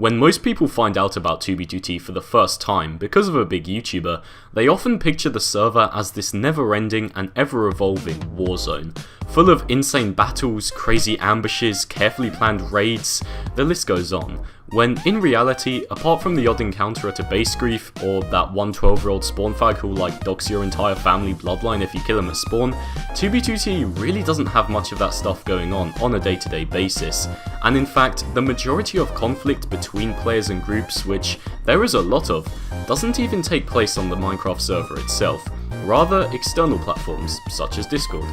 When most people find out about 2b2t for the first time because of a big YouTuber, they often picture the server as this never-ending and ever-evolving war zone, full of insane battles, crazy ambushes, carefully planned raids, the list goes on. When in reality, apart from the odd encounter at a base grief, or that one 12-year-old spawn fag who'll dox your entire family bloodline if you kill him at spawn, 2b2t really doesn't have much of that stuff going on a day-to-day basis. And in fact, the majority of conflict between players and groups, which there is a lot of, doesn't even take place on the Minecraft server itself, rather external platforms such as Discord.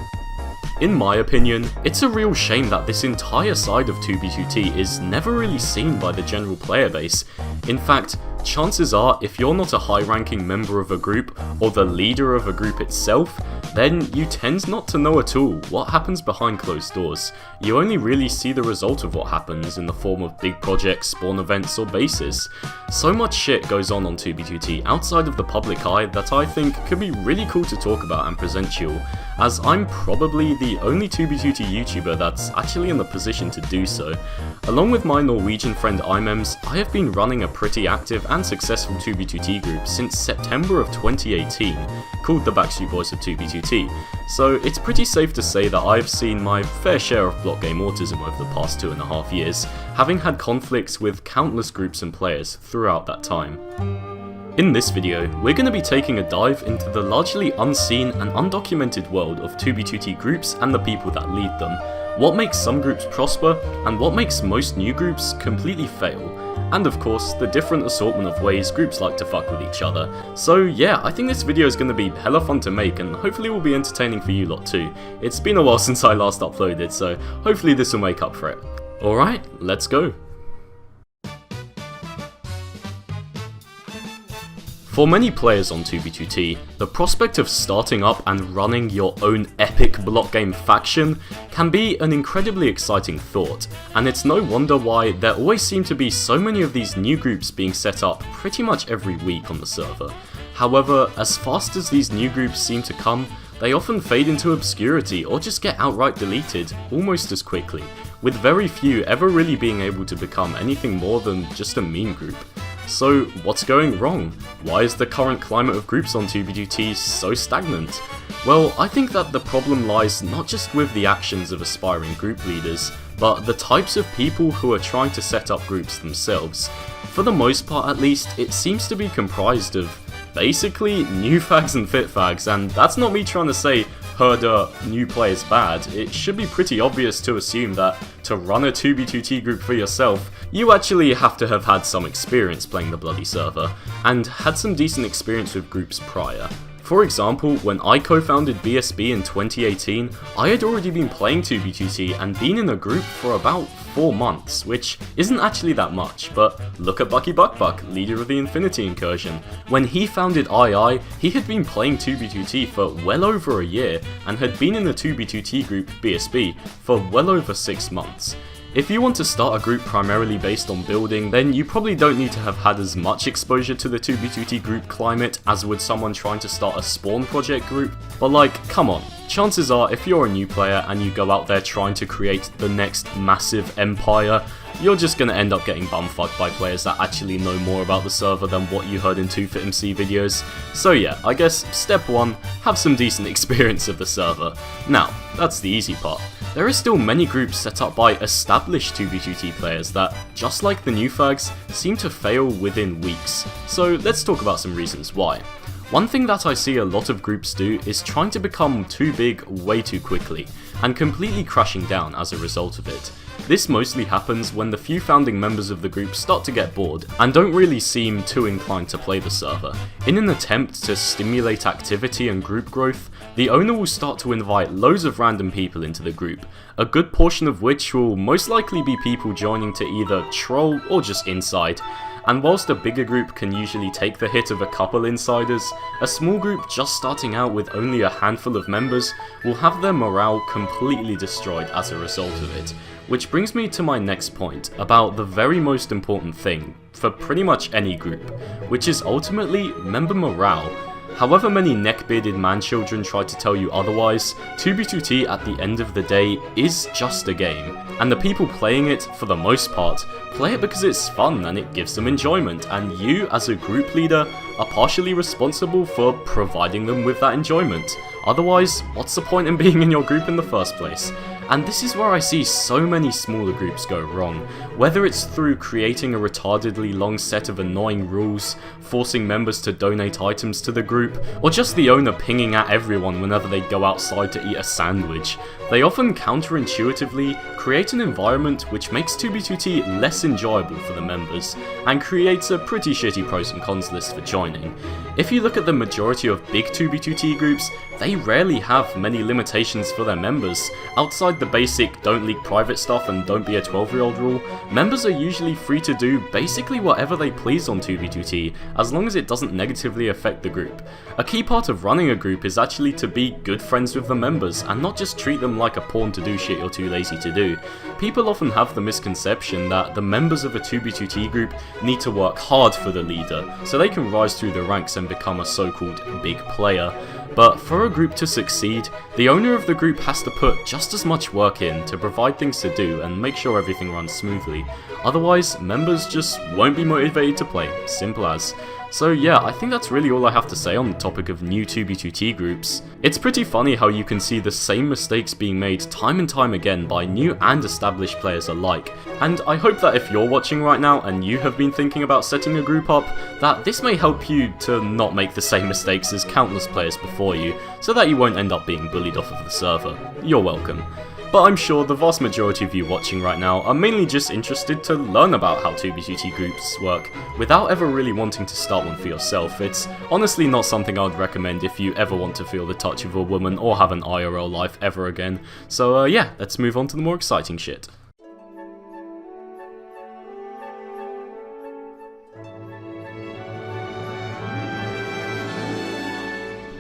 In my opinion, it's a real shame that this entire side of 2b2t is never really seen by the general player base. In fact, chances are if you're not a high-ranking member of a group or the leader of a group itself, then you tend not to know at all what happens behind closed doors. You only really see the result of what happens in the form of big projects, spawn events or bases. So much shit goes on 2b2t outside of the public eye that I think could be really cool to talk about and present to you all, as I'm probably the only 2b2t YouTuber that's actually in the position to do so. Along with my Norwegian friend Imems, I have been running a pretty active and successful 2b2t group since September of 2018, called the Backstreet Boys of 2b2t, so it's pretty safe to say that I've seen my fair share of block game autism over the past 2.5 years, having had conflicts with countless groups and players throughout that time. In this video, we're going to be taking a dive into the largely unseen and undocumented world of 2b2t groups and the people that lead them, what makes some groups prosper, and what makes most new groups completely fail, and of course, the different assortment of ways groups like to fuck with each other. So yeah, I think this video is going to be hella fun to make, and hopefully will be entertaining for you lot too. It's been a while since I last uploaded, so hopefully this will make up for it. Alright, let's go. For many players on 2b2t, the prospect of starting up and running your own epic block game faction can be an incredibly exciting thought, and it's no wonder why there always seem to be so many of these new groups being set up pretty much every week on the server. However, as fast as these new groups seem to come, they often fade into obscurity or just get outright deleted almost as quickly, with very few ever really being able to become anything more than just a meme group. So what's going wrong? Why is the current climate of groups on 2b2t so stagnant? Well, I think that the problem lies not just with the actions of aspiring group leaders, but the types of people who are trying to set up groups themselves. For the most part at least, it seems to be comprised of basically new fags and fit fags, and that's not me trying to say herder new players bad. It should be pretty obvious to assume that to run a 2b2t group for yourself, you actually have to have had some experience playing the bloody server, and had some decent experience with groups prior. For example, when I co-founded BSB in 2018, I had already been playing 2b2t and been in a group for about 4 months, which isn't actually that much, but look at Bucky Buck, leader of the Infinity Incursion. When he founded II, he had been playing 2b2t for well over a year, and had been in the 2b2t group BSB for well over 6 months. If you want to start a group primarily based on building, then you probably don't need to have had as much exposure to the 2b2t group climate as would someone trying to start a spawn project group, but come on, chances are if you're a new player and you go out there trying to create the next massive empire, you're just going to end up getting bumfucked by players that actually know more about the server than what you heard in 2FitMC videos. So yeah, I guess step 1, have some decent experience of the server. Now, that's the easy part. There are still many groups set up by established 2b2t players that, just like the new fags, seem to fail within weeks. So let's talk about some reasons why. One thing that I see a lot of groups do is trying to become too big way too quickly, and completely crashing down as a result of it. This mostly happens when the few founding members of the group start to get bored, and don't really seem too inclined to play the server. In an attempt to stimulate activity and group growth, the owner will start to invite loads of random people into the group, a good portion of which will most likely be people joining to either troll or just inside. And whilst a bigger group can usually take the hit of a couple insiders, a small group just starting out with only a handful of members will have their morale completely destroyed as a result of it. Which brings me to my next point about the very most important thing for pretty much any group, which is ultimately member morale. However many neck-bearded man-children try to tell you otherwise, 2b2t at the end of the day is just a game, and the people playing it, for the most part, play it because it's fun and it gives them enjoyment, and you, as a group leader, are partially responsible for providing them with that enjoyment. Otherwise, what's the point in being in your group in the first place? And this is where I see so many smaller groups go wrong, whether it's through creating a retardedly long set of annoying rules, forcing members to donate items to the group, or just the owner pinging at everyone whenever they go outside to eat a sandwich. They often counterintuitively create an environment which makes 2b2t less enjoyable for the members, and creates a pretty shitty pros and cons list for joining. If you look at the majority of big 2b2t groups, they rarely have many limitations for their members. Outside the basic don't leak private stuff and don't be a 12-year-old rule, members are usually free to do basically whatever they please on 2b2t, as long as it doesn't negatively affect the group. A key part of running a group is actually to be good friends with the members, and not just treat them like a pawn to do shit you're too lazy to do. People often have the misconception that the members of a 2b2t group need to work hard for the leader, so they can rise through the ranks and become a so-called big player. But for a group to succeed, the owner of the group has to put just as much work in to provide things to do and make sure everything runs smoothly. Otherwise, members just won't be motivated to play, simple as. So yeah, I think that's really all I have to say on the topic of new 2b2t groups. It's pretty funny how you can see the same mistakes being made time and time again by new and established players alike, and I hope that if you're watching right now and you have been thinking about setting a group up, that this may help you to not make the same mistakes as countless players before you, so that you won't end up being bullied off of the server. You're welcome. But I'm sure the vast majority of you watching right now are mainly just interested to learn about how 2b2t groups work, without ever really wanting to start one for yourself. It's honestly not something I would recommend if you ever want to feel the touch of a woman or have an IRL life ever again. So yeah, let's move on to the more exciting shit.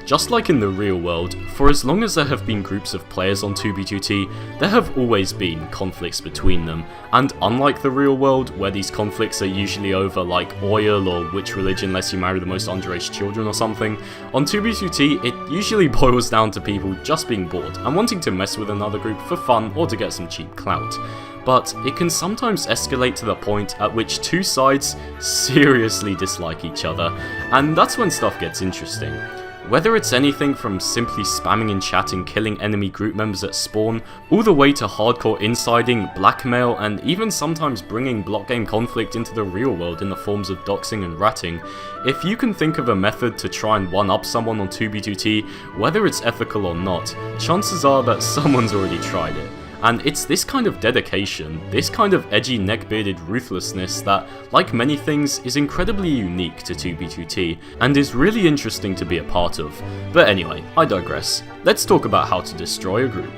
Just like in the real world, for as long as there have been groups of players on 2b2t, there have always been conflicts between them, and unlike the real world, where these conflicts are usually over like oil or which religion lets you marry the most underage children or something, on 2b2t it usually boils down to people just being bored and wanting to mess with another group for fun or to get some cheap clout. But it can sometimes escalate to the point at which two sides seriously dislike each other, and that's when stuff gets interesting. Whether it's anything from simply spamming in chat and killing enemy group members at spawn, all the way to hardcore insiding, blackmail, and even sometimes bringing block game conflict into the real world in the forms of doxing and ratting, if you can think of a method to try and one-up someone on 2b2t, whether it's ethical or not, chances are that someone's already tried it. And it's this kind of dedication, this kind of edgy neck-bearded ruthlessness that, like many things, is incredibly unique to 2b2t, and is really interesting to be a part of. But anyway, I digress. Let's talk about how to destroy a group.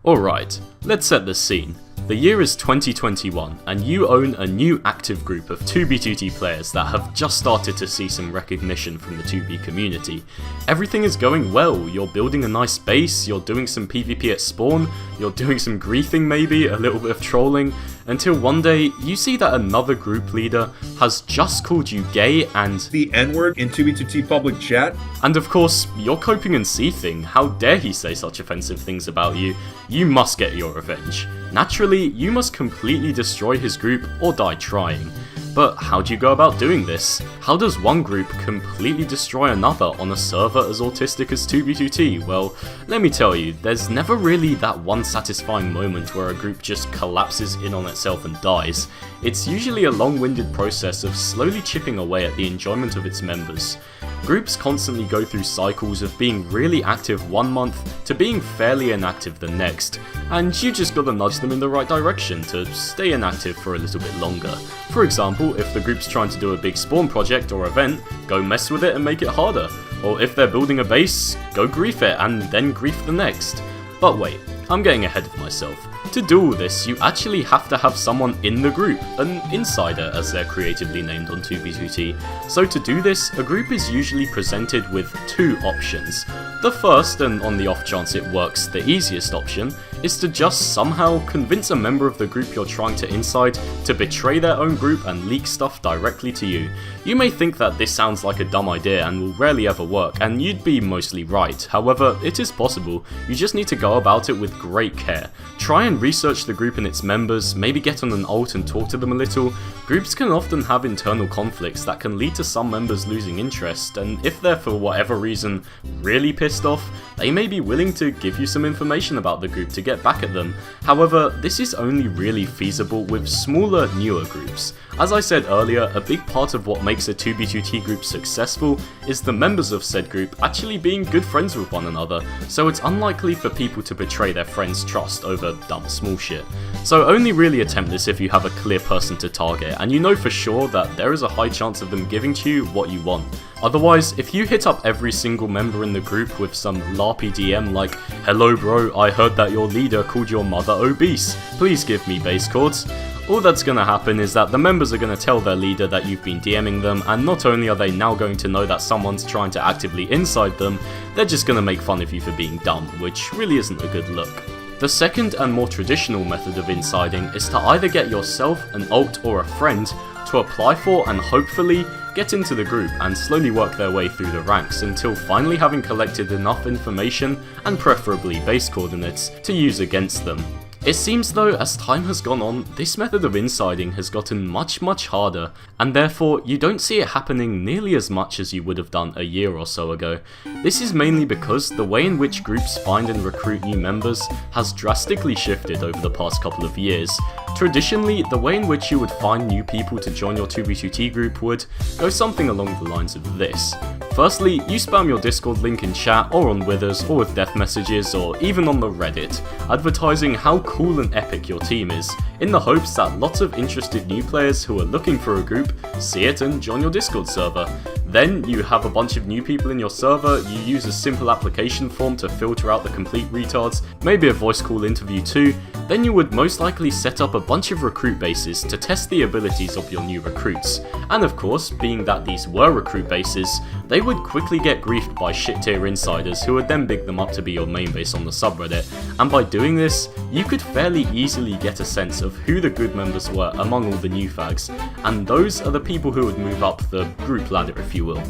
Alright, let's set the scene. The year is 2021, and you own a new active group of 2b2t players that have just started to see some recognition from the 2b community. Everything is going well, you're building a nice base, you're doing some PvP at spawn, you're doing some griefing maybe, a little bit of trolling, until one day you see that another group leader has just called you gay and the N-word in 2b2t public chat. And of course, you're coping and seething. How dare he say such offensive things about you? You must get your revenge. Naturally, you must completely destroy his group or die trying. But how do you go about doing this? How does one group completely destroy another on a server as autistic as 2b2t? Well, let me tell you, there's never really that one satisfying moment where a group just collapses in on itself and dies. It's usually a long-winded process of slowly chipping away at the enjoyment of its members. Groups constantly go through cycles of being really active one month to being fairly inactive the next, and you just gotta nudge them in the right direction to stay inactive for a little bit longer. For example, if the group's trying to do a big spawn project or event, go mess with it and make it harder. Or if they're building a base, go grief it and then grief the next. But wait, I'm getting ahead of myself. To do all this, you actually have to have someone in the group, an insider as they're creatively named on 2b2t. So to do this, a group is usually presented with two options. The first, and on the off chance it works, the easiest option, is to just somehow convince a member of the group you're trying to inside to betray their own group and leak stuff directly to you. You may think that this sounds like a dumb idea and will rarely ever work, and you'd be mostly right. However, it is possible. You just need to go about it with great care. Try and research the group and its members, maybe get on an alt and talk to them a little. Groups can often have internal conflicts that can lead to some members losing interest, and if they're for whatever reason really pissed off, they may be willing to give you some information about the group to get back at them. However, this is only really feasible with smaller, newer groups. As I said earlier, a big part of what makes a 2b2t group successful is the members of said group actually being good friends with one another, so it's unlikely for people to betray their friends' trust over dumb small shit. So only really attempt this if you have a clear person to target, and you know for sure that there is a high chance of them giving to you what you want. Otherwise, if you hit up every single member in the group with some LARPy DM like, "Hello bro, I heard that your leader called your mother obese, please give me base chords," all that's gonna happen is that the members are gonna tell their leader that you've been DMing them, and not only are they now going to know that someone's trying to actively inside them, they're just gonna make fun of you for being dumb, which really isn't a good look. The second and more traditional method of insiding is to either get yourself, an alt, or a friend to apply for and hopefully get into the group and slowly work their way through the ranks until finally having collected enough information, and preferably base coordinates, to use against them. It seems though, as time has gone on, this method of insiding has gotten much harder, and therefore you don't see it happening nearly as much as you would have done a year or so ago. This is mainly because the way in which groups find and recruit new members has drastically shifted over the past couple of years. Traditionally, the way in which you would find new people to join your 2b2t group would go something along the lines of this. Firstly, you spam your Discord link in chat or on Withers or with death messages or even on the Reddit, advertising how cool and epic your team is, in the hopes that lots of interested new players who are looking for a group see it and join your Discord server. Then you have a bunch of new people in your server, you use a simple application form to filter out the complete retards, maybe a voice call interview too. Then you would most likely set up a bunch of recruit bases to test the abilities of your new recruits. And of course, being that these were recruit bases, they would quickly get griefed by shit tier insiders who would then big them up to be your main base on the subreddit. And by doing this, you could fairly easily get a sense of who the good members were among all the new fags, and those are the people who would move up the group ladder, if you will.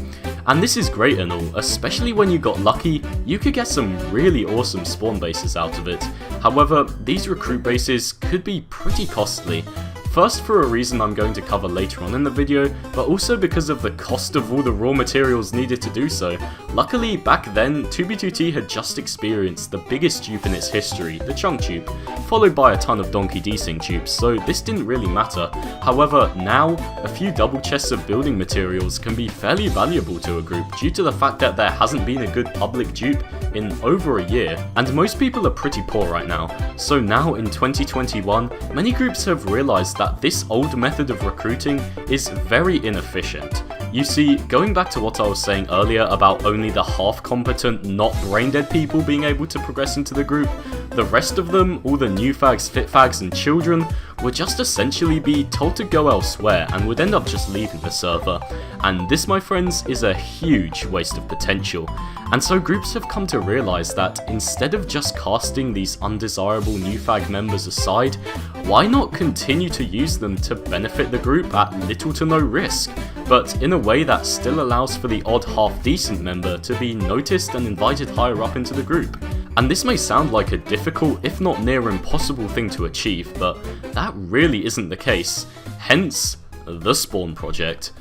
And this is great and all, especially when you got lucky, you could get some really awesome spawn bases out of it. However, these recruit bases could be pretty costly. First, for a reason I'm going to cover later on in the video, but also because of the cost of all the raw materials needed to do so. Luckily, back then, 2b2t had just experienced the biggest dupe in its history, the chunk dupe, followed by a ton of donkey desync dupes, so this didn't really matter. However, now, a few double chests of building materials can be fairly valuable to a group due to the fact that there hasn't been a good public dupe in over a year, and most people are pretty poor right now. So now, in 2021, many groups have realized that this old method of recruiting is very inefficient. You see, going back to what I was saying earlier about only the half-competent, not brain-dead people being able to progress into the group, the rest of them, all the new fags, fit fags and children, would just essentially be told to go elsewhere and would end up just leaving the server. And this, my friends, is a huge waste of potential. And so groups have come to realize that instead of just casting these undesirable new fag members aside, why not continue to use them to benefit the group at little to no risk, but in a way that still allows for the odd half-decent member to be noticed and invited higher up into the group. And this may sound like a difficult, if not near impossible thing to achieve, but that really isn't the case. Hence, the Spawn Project.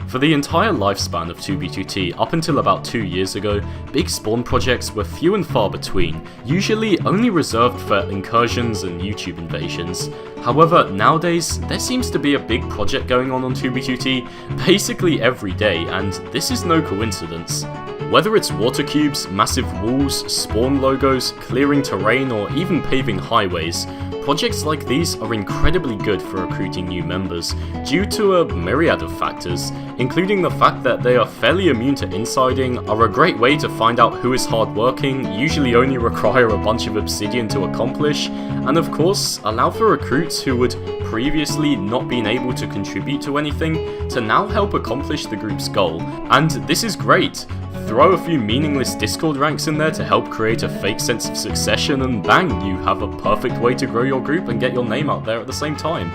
For the entire lifespan of 2b2t up until about 2 years ago, big spawn projects were few and far between, usually only reserved for incursions and YouTube invasions. However, nowadays, there seems to be a big project going on 2b2t basically every day, and this is no coincidence. Whether it's water cubes, massive walls, spawn logos, clearing terrain, or even paving highways, projects like these are incredibly good for recruiting new members due to a myriad of factors, including the fact that they are fairly immune to insiding, are a great way to find out who is hardworking, usually only require a bunch of obsidian to accomplish, and of course allow for recruits who would previously not been able to contribute to anything to now help accomplish the group's goal. And this is great. throw a few meaningless Discord ranks in there to help create a fake sense of succession, and bang, you have a perfect way to grow your group and get your name out there at the same time.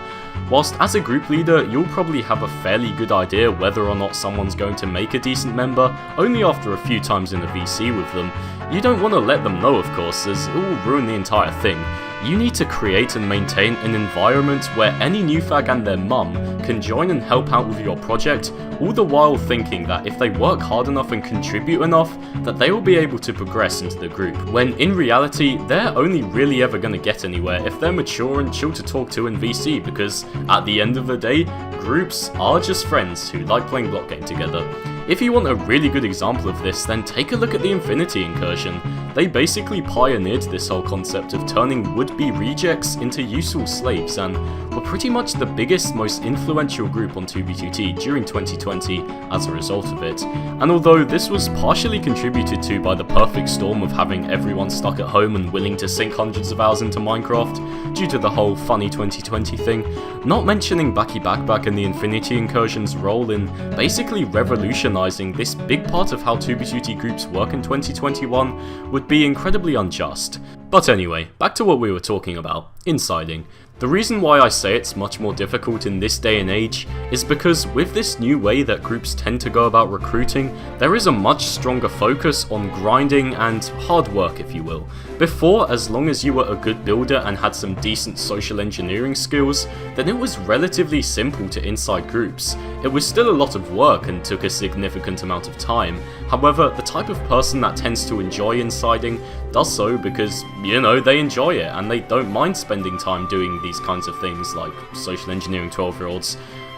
Whilst as a group leader, you'll probably have a fairly good idea whether or not someone's going to make a decent member, only after a few times in a VC with them. You don't want to let them know, of course, as it will ruin the entire thing. You need to create and maintain an environment where any new fag and their mum can join and help out with your project, all the while thinking that if they work hard enough and contribute enough, that they will be able to progress into the group, when in reality, they're only really ever going to get anywhere if they're mature and chill to talk to in VC, because at the end of the day, groups are just friends who like playing block game together. If you want a really good example of this, then take a look at the Infinity Incursion. They basically pioneered this whole concept of turning would-be rejects into useful slaves, and were pretty much the biggest, most influential group on 2b2t during 2020 as a result of it. And although this was partially contributed to by the perfect storm of having everyone stuck at home and willing to sink hundreds of hours into Minecraft, due to the whole funny 2020 thing, not mentioning Backy Backback and the Infinity Incursion's role in basically revolutionizing this big part of how 2b2t groups work in 2021 would be incredibly unjust. But anyway, back to what we were talking about, insiding. The reason why I say it's much more difficult in this day and age is because with this new way that groups tend to go about recruiting, there is a much stronger focus on grinding and hard work, if you will. Before, as long as you were a good builder and had some decent social engineering skills, then it was relatively simple to inside groups. It was still a lot of work and took a significant amount of time. However, the type of person that tends to enjoy insiding does so because, you know, they enjoy it and they don't mind spending time doing these kinds of things like social engineering 12-year-olds.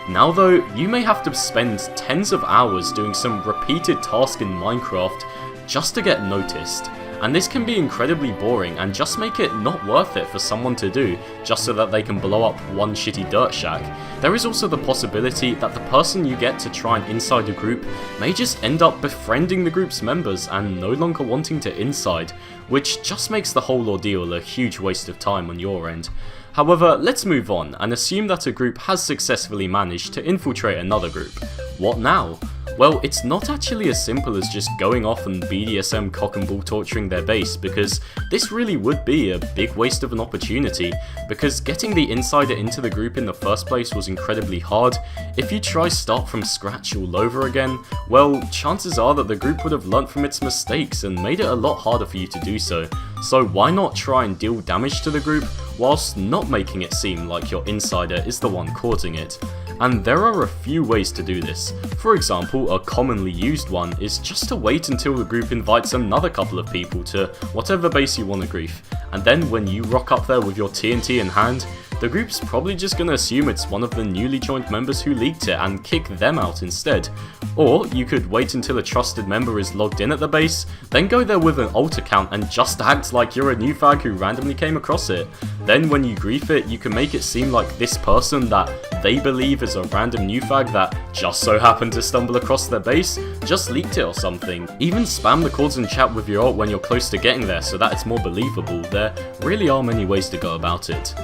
Now though, you may have to spend tens of hours doing some repeated task in Minecraft just to get noticed. And this can be incredibly boring and just make it not worth it for someone to do, just so that they can blow up one shitty dirt shack. There is also the possibility that the person you get to try and inside a group may just end up befriending the group's members and no longer wanting to inside, which just makes the whole ordeal a huge waste of time on your end. However, let's move on and assume that a group has successfully managed to infiltrate another group. What now? Well, it's not actually as simple as just going off and BDSM cock and ball torturing their base, because this really would be a big waste of an opportunity, because getting the insider into the group in the first place was incredibly hard. If you try start from scratch all over again, well, chances are that the group would have learnt from its mistakes and made it a lot harder for you to do so. So why not try and deal damage to the group, whilst not making it seem like your insider is the one causing it? And there are a few ways to do this. For example, a commonly used one is just to wait until the group invites another couple of people to whatever base you want to grief, and then when you rock up there with your TNT in hand, the group's probably just gonna assume it's one of the newly joined members who leaked it and kick them out instead. Or you could wait until a trusted member is logged in at the base, then go there with an alt account and just act like you're a new fag who randomly came across it. Then when you grief it, you can make it seem like this person that they believe is a random new fag that just so happened to stumble across their base just leaked it or something. Even spam the chords and chat with your alt when you're close to getting there so that it's more believable. There really are many ways to go about it.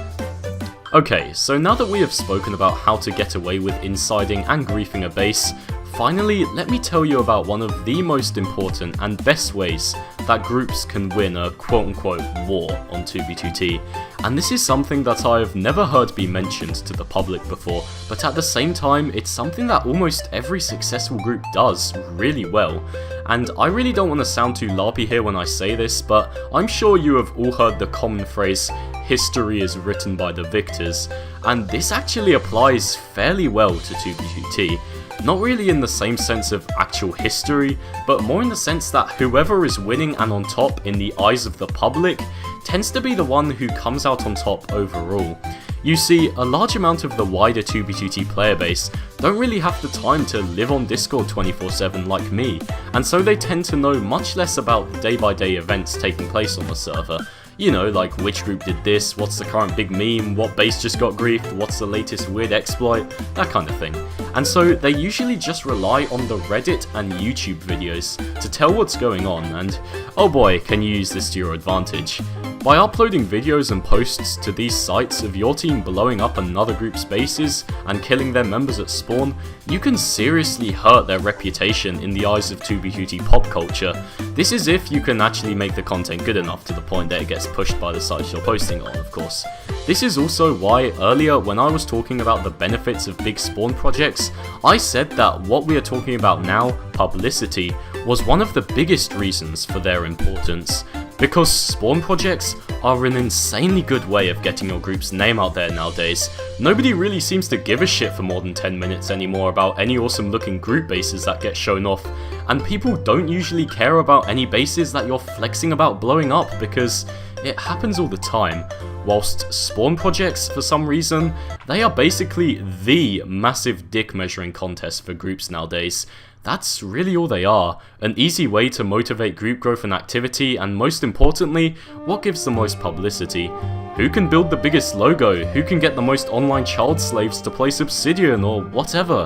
Okay, so now that we have spoken about how to get away with insiding and griefing a base, finally let me tell you about one of the most important and best ways that groups can win a quote-unquote war on 2b2t. And this is something that I've never heard be mentioned to the public before, but at the same time it's something that almost every successful group does really well. And I really don't want to sound too larpy here when I say this, but I'm sure you have all heard the common phrase, history is written by the victors, and this actually applies fairly well to 2b2t. Not really in the same sense of actual history, but more in the sense that whoever is winning and on top in the eyes of the public tends to be the one who comes out on top overall. You see, a large amount of the wider 2b2t player base don't really have the time to live on Discord 24/7 like me, and so they tend to know much less about the day-by-day events taking place on the server. You know, like which group did this, what's the current big meme, what base just got griefed, what's the latest weird exploit, that kind of thing. And so they usually just rely on the Reddit and YouTube videos to tell what's going on, and oh boy, can you use this to your advantage. By uploading videos and posts to these sites of your team blowing up another group's bases and killing their members at spawn, you can seriously hurt their reputation in the eyes of 2B2T pop culture. This is if you can actually make the content good enough to the point that it gets pushed by the sites you're posting on, of course. This is also why earlier when I was talking about the benefits of big spawn projects, I said that what we are talking about now, Publicity, was one of the biggest reasons for their importance. Because spawn projects are an insanely good way of getting your group's name out there nowadays. Nobody really seems to give a shit for more than 10 minutes anymore about any awesome looking group bases that get shown off, and people don't usually care about any bases that you're flexing about blowing up because it happens all the time. Whilst spawn projects, for some reason, they are basically the massive dick measuring contest for groups nowadays. That's really all they are, an easy way to motivate group growth and activity, and most importantly, what gives the most publicity. Who can build the biggest logo? Who can get the most online child slaves to play Obsidian or whatever?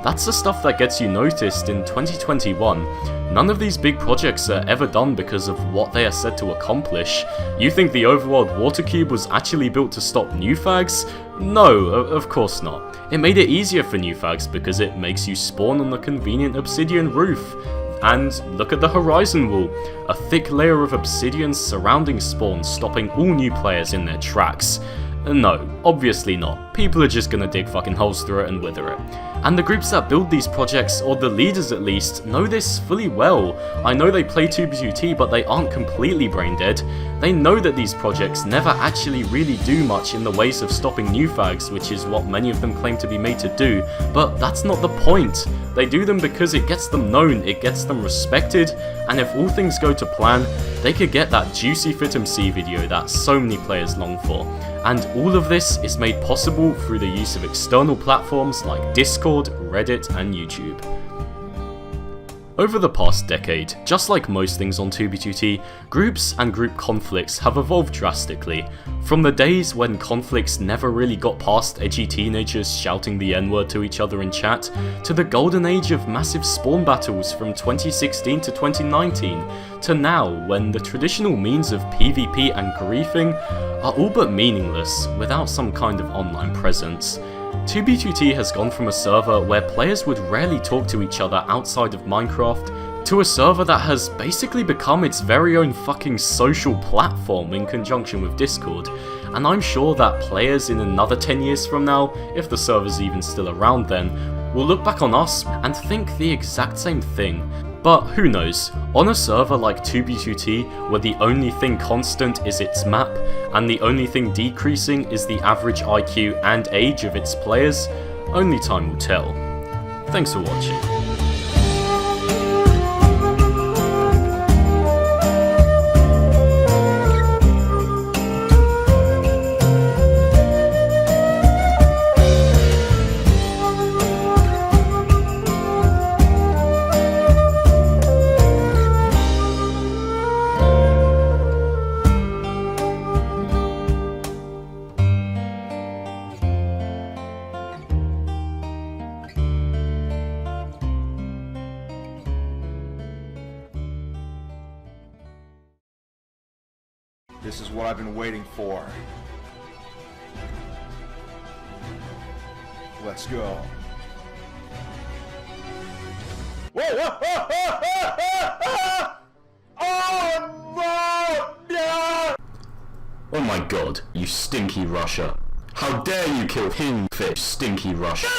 That's the stuff that gets you noticed in 2021. None of these big projects are ever done because of what they are said to accomplish. You think the overworld water cube was actually built to stop new fags? No, of course not. It made it easier for new fags because it makes you spawn on the convenient obsidian roof. And look at the horizon wall, a thick layer of obsidian surrounding spawns, stopping all new players in their tracks. No, obviously not. People are just gonna dig fucking holes through it and wither it. And the groups that build these projects, or the leaders at least, know this fully well. I know they play 2B2T, but they aren't completely brain dead. They know that these projects never actually really do much in the ways of stopping new fags, which is what many of them claim to be made to do, but that's not the point. They do them because it gets them known, it gets them respected, and if all things go to plan, they could get that juicy FitMC video that so many players long for. And all of this is made possible through the use of external platforms like Discord, Reddit, and YouTube. Over the past decade, just like most things on 2B2T, groups and group conflicts have evolved drastically. From the days when conflicts never really got past edgy teenagers shouting the N-word to each other in chat, to the golden age of massive spawn battles from 2016 to 2019, to now when the traditional means of PvP and griefing are all but meaningless without some kind of online presence. 2B2T has gone from a server where players would rarely talk to each other outside of Minecraft to a server that has basically become its very own fucking social platform in conjunction with Discord. And I'm sure that players in another 10 years from now, if the server's even still around then, will look back on us and think the exact same thing. But who knows, on a server like 2B2T, where the only thing constant is its map, and the only thing decreasing is the average IQ and age of its players, only time will tell. Thanks for watching. This is what I've been waiting for. Let's go. Whoa! Oh no! Oh my god, you stinky Russia. How dare you kill Kingfish, stinky Russia.